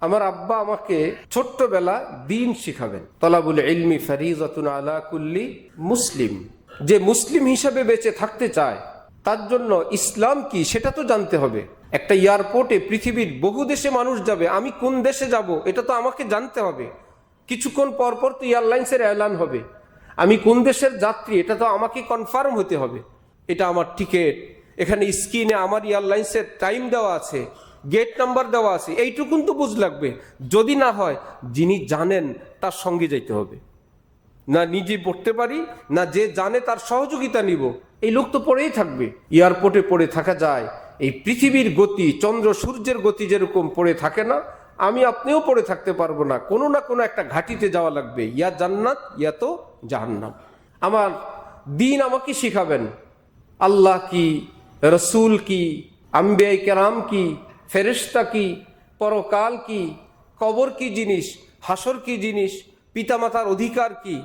আমার আব্বা আমাকে ছোট্টবেলা দ্বীন শিখাবেন। তলাবুল ইলমি ফারিজাতুন আলা কুল্লি মুসলিম। যে মুসলিম হিসাবে বেঁচে থাকতে চায় তার জন্য ইসলাম কি সেটা তো জানতে হবে। একটা এয়ারপোর্টে পৃথিবীর বহু দেশে মানুষ যাবে, আমি কোন দেশে যাব এটা তো আমাকে জানতে হবে। কিছুক্ষণ পর পর তো এয়ারলাইন্সের এলান হবে, আমি কোন দেশের যাত্রী এটা তো আমাকে কনফার্ম হতে হবে। এটা আমার টিকিট, এখানে স্ক্রিনে আমার এয়ারলাইন্সের টাইম দেওয়া আছে, গেট নাম্বার দেওয়া আছে, এইটুকুন তো বুঝ লাগবে। যদি না হয় যিনি জানেন তার সঙ্গে যাইতে হবে, না নিজে পড়তে পারি না যে জানে তার সহযোগিতা নিব, এই লোক তো পড়েই থাকবে। এয়ারপোর্টে পড়ে থাকা যায়, এই পৃথিবীর গতি চন্দ্র সূর্যের গতি যেরকম পড়ে থাকে না, আমি আপনিও পড়ে থাকতে পারবো না, কোনো না কোনো একটা ঘাটিতে যাওয়া লাগবে, ইয়া জান্নাত ইয়া তো জাহান্নাম। আমার দ্বীন আমাকে শিখাবেন আল্লাহ কি, রসুল কি, আম্বিয়া কেরাম কি, ফেরেশতা কি, পরকাল কি, কবর কি জিনিস, হাসর কি জিনিস, পিতামাতার অধিকার কি,